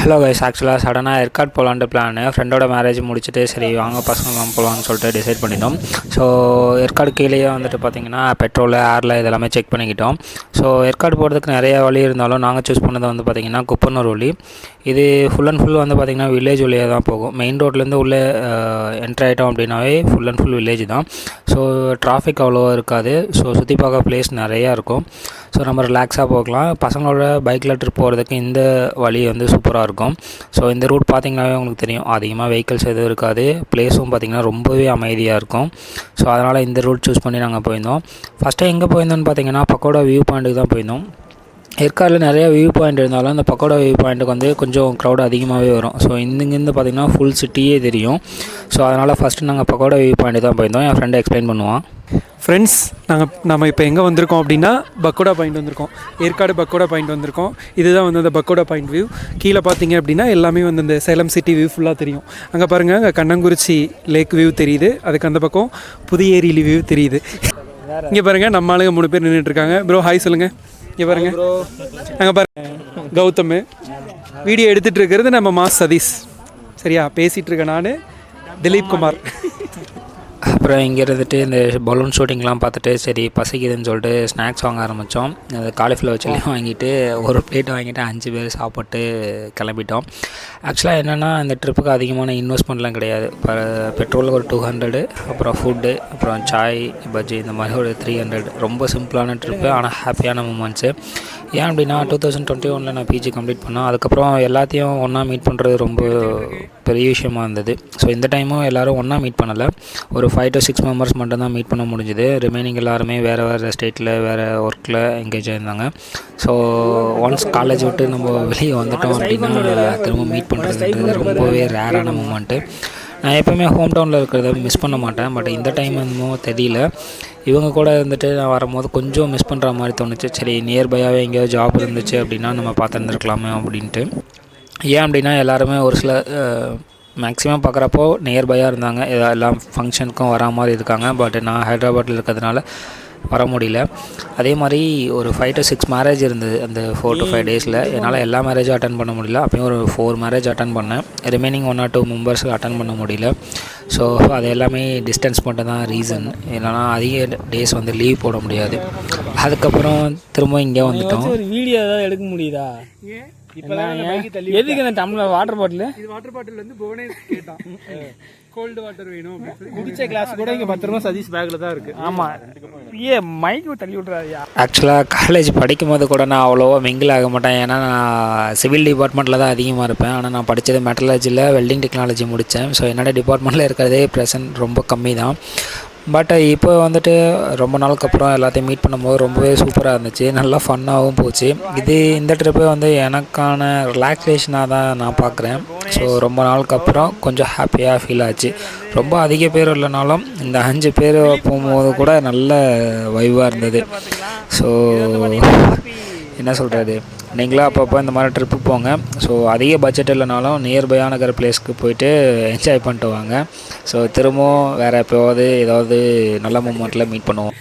Hello guys, ஆக்சுவலாக சடனாக ஏற்காடு போகலான்ட்டு பிளான். ஃப்ரெண்டோட மேரேஜ் முடிச்சுட்டு சரி வாங்க பசங்களாம் போகலான்னு சொல்லிட்டு டிசைட் பண்ணிட்டோம். ஸோ ஏற்காடு கீழேயே வந்துட்டு பார்த்திங்கன்னா பெட்ரோல், ஏரில் இதெல்லாமே செக் பண்ணிக்கிட்டோம். ஸோ ஏற்காடு போகிறதுக்கு நிறைய வழி இருந்தாலும் நாங்கள் சூஸ் பண்ணது வந்து பார்த்திங்கன்னா குப்பனூர் வழி. இது ஃபுல் அண்ட் ஃபுல் வந்து பார்த்திங்கன்னா வில்லேஜ் வழியாக தான் போகும். மெயின் ரோட்லேருந்து உள்ளே என்ட்ரு ஆகிட்டோம் அப்படின்னாவே ஃபுல் அண்ட் ஃபுல் வில்லேஜ் தான். ஸோ டிராஃபிக் அவ்வளோவா இருக்காது. ஸோ சுற்றி பார்க்க பிளேஸ் நிறையா இருக்கும். ஸோ நம்ம ரிலாக்ஸாக போகலாம். பசங்களோட பைக்கில் ட்ரிப் போகிறதுக்கு இந்த வழி வந்து சூப்பராக இருக்கும். ஸோ இந்த ரூட் பார்த்திங்கனாவே உங்களுக்கு தெரியும், அதிகமாக வெஹிக்கிள்ஸ் எதுவும் இருக்காது. பிளேஸும் பார்த்திங்கன்னா ரொம்பவே அமைதியாக இருக்கும். ஸோ அதனால் இந்த ரூட் சூஸ் பண்ணி நாங்கள் போயிருந்தோம். ஃபஸ்ட்டு எங்கே போயிருந்தோம்னு பார்த்திங்கன்னா பக்கோடா வியூ பாயிண்ட்டுக்கு தான் போயிருந்தோம். ஏற்காடில் நிறையா வியூ பாயிண்ட் இருந்தாலும் அந்த பக்கோடா வியூ பாயிண்ட்டுக்கு வந்து கொஞ்சம் க்ரௌட் அதிகமாகவே வரும். ஸோ இங்கேருந்து பார்த்திங்கன்னா ஃபுல் சிட்டியே தெரியும். ஸோ அதனால் ஃபஸ்ட்டு நாங்கள் பக்கோடா வியூ பாயிண்ட்டு தான் போயிருந்தோம். என் ஃப்ரெண்டை எக்ஸ்பிளைன் பண்ணுவான். ஃப்ரெண்ட்ஸ், நம்ம இப்போ எங்கே வந்திருக்கோம் அப்படின்னா பக்கோடா பாயிண்ட் வந்திருக்கோம். ஏற்காடு பக்கோடா பாயிண்ட் வந்திருக்கோம். இதுதான் வந்து அந்த பக்கோடா பாயிண்ட் வியூ. கீழே பார்த்தீங்க அப்படின்னா எல்லாமே வந்து இந்த சேலம் சிட்டி வியூ ஃபுல்லாக தெரியும். அங்கே பாருங்கள், அங்கே கண்ணங்குறிச்சி லேக் வியூ தெரியுது. அதுக்கு அந்த பக்கம் புதிய ஏரி வியூ தெரியுது. இங்கே பாருங்கள், நம்ம ஆளுங்க 3 பேர் நின்றுட்டுருக்காங்க. ப்ரோ ஹாய் சொல்லுங்கள். இங்கே பாருங்கள், அங்கே பாருங்கள் கௌதம் வீடியோ எடுத்துகிட்டு இருக்கிறது நம்ம மாஸ் சதீஷ். சரியா, பேசிகிட்டு இருக்கேன் நான், திலீப் குமார். அப்புறம் இங்கே இருந்துட்டு இந்த பலூன் ஷூட்டிங்லாம் பார்த்துட்டு சரி பசிக்குதுன்னு சொல்லிட்டு ஸ்நாக்ஸ் வாங்க ஆரம்பித்தோம். அது காலிஃப்ளவர் சில்லி வாங்கிட்டு ஒரு பிளேட் வாங்கிட்டு 5 பேர் சாப்பிட்டு கிளம்பிட்டோம். ஆக்சுவலாக என்னென்னா இந்த ட்ரிப்புக்கு அதிகமான இன்வெஸ்ட்மெண்ட்லாம் கிடையாது. பெட்ரோலுக்கு ஒரு 200, அப்புறம் ஃபுட்டு, அப்புறம் சாய் பஜ்ஜி இந்த மாதிரி ஒரு 300. ரொம்ப சிம்பிளான ட்ரிப்பு, ஆனால் ஹாப்பியான மூமெண்ட்ஸு. ஏன் அப்படின்னா 2021 நான் பிஜி கம்ப்ளீட் பண்ணேன். அதுக்கப்புறம் எல்லாத்தையும் ஒன்றா மீட் பண்ணுறது ரொம்ப பெரிய விஷயமா இருந்தது. ஸோ இந்த டைமும் எல்லோரும் ஒன்றா மீட் பண்ணலை. ஒரு 5 to 6 மெம்பர்ஸ் மட்டும்தான் மீட் பண்ண முடிஞ்சுது. ரிமைனிங் எல்லாருமே வேறு ஸ்டேட்டில் வேறு ஒர்க்கில் எங்கேஜ் ஆயிருந்தாங்க. ஸோ ஒன்ஸ் காலேஜ் விட்டு நம்ம வெளியே வந்துட்டோம் அப்படின்னா திரும்ப மீட் பண்ணுறதுன்றது ரொம்பவே ரேரான மூமெண்ட்டு. நான் எப்போவுமே ஹோம் டவுனில் இருக்கிறத மிஸ் பண்ண மாட்டேன். பட் இந்த டைம் என்னமோ தெரியல, இவங்க கூட இருந்துட்டு நான் வரும்போது கொஞ்சம் மிஸ் பண்ணுற மாதிரி தோணுச்சு. சரி நியர்பையாகவே எங்கேயாவது ஜாப் இருந்துச்சு அப்படின்னா நம்ம பார்த்துருந்துருக்கலாமே அப்படின்ட்டு. ஏன் அப்படின்னா எல்லாருமே ஒரு சில மேக்ஸிமம் பார்க்குறப்போ நியர்பையாக இருந்தாங்க. எல்லாம் ஃபங்க்ஷனுக்கும் வரா மாதிரி இருக்காங்க. பட் நான் ஹைதராபாத்தில் இருக்கிறதுனால வர முடியல. அதே மாதிரி ஒரு 5 to 6 மேரேஜ் இருந்தது அந்த 4 to 5 டேஸில். என்னால் எல்லா மேரேஜும் அட்டன் பண்ண முடியல. அப்பயும் ஒரு 4 மேரேஜ் அட்டன் பண்ணேன். ரிமைனிங் 1 or 2 மெம்பர்ஸுக்கு அட்டன் பண்ண முடியல. ஸோ அது எல்லாமே டிஸ்டன்ஸ் மட்டும் தான் ரீசன். இல்லைனா அதிக டேஸ் வந்து லீவ் போட முடியாது. அதுக்கப்புறம் திரும்ப இங்கே வந்துட்டோம். ஒரு வீடியோ ஏதாவது எடுக்க முடியுதா? எதுக்கு இந்த டம்ளர் வாட்டர் பாட்டில்? இது வாட்டர் பாட்டில் வந்து புவனேஷ் கேட்டான், கோல்டு வாட்டர் வேணும் அப்படின்னு சொல்லி. குடிச்ச கிளாஸ் கூட இங்கே பத்திரமா சதீஷ் பேக்கில் தான் இருக்குது. ஆமாம், மைக்கு தள்ளி விட்றாதியா. ஆக்சுவலாக காலேஜ் படிக்கும் போது கூட நான் அவ்வளோவா மிங்கிள் ஆக மாட்டேன். ஏன்னா நான் சிவில் டிபார்ட்மெண்ட்டில் தான் அதிகமாக இருப்பேன். ஆனால் நான் படித்தது மெட்டலர்ஜியில் வெல்டிங் டெக்னாலஜி முடித்தேன். ஸோ என்னோடய டிபார்ட்மெண்ட்டில் இருக்கிறதே ப்ரெசன்ட் ரொம்ப கம்மி தான். பட் இப்போ வந்துட்டு ரொம்ப நாளுக்கு அப்புறம் எல்லாத்தையும் மீட் பண்ணும்போது ரொம்பவே சூப்பராக இருந்துச்சு. நல்லா ஃபன்னாகவும் போச்சு. இந்த ட்ரிப்பே வந்து எனக்கான ரிலாக்ஸேஷனாக தான் நான் பார்க்குறேன். ஸோ ரொம்ப நாளுக்கு அப்புறம் கொஞ்சம் ஹாப்பியாக ஃபீல் ஆச்சு. ரொம்ப அதிக பேர் இல்லைனாலும் இந்த 5 பேர் போகும்போது கூட நல்ல வைவாக இருந்தது. ஸோ என்ன சொல்கிறது, நீங்களும் அப்பப்போ இந்த மாதிரி ட்ரிப்பு போங்க. ஸோ அதிக பட்ஜெட் இல்லைனாலும் நியர்பையான இருக்கிற பிளேஸ்க்கு போயிட்டு என்ஜாய் பண்ணிட்டு வாங்க. ஸோ திரும்பவும் வேறு எப்போவாவது ஏதாவது நல்ல மூமெண்ட்டில் மீட் பண்ணுவோம்.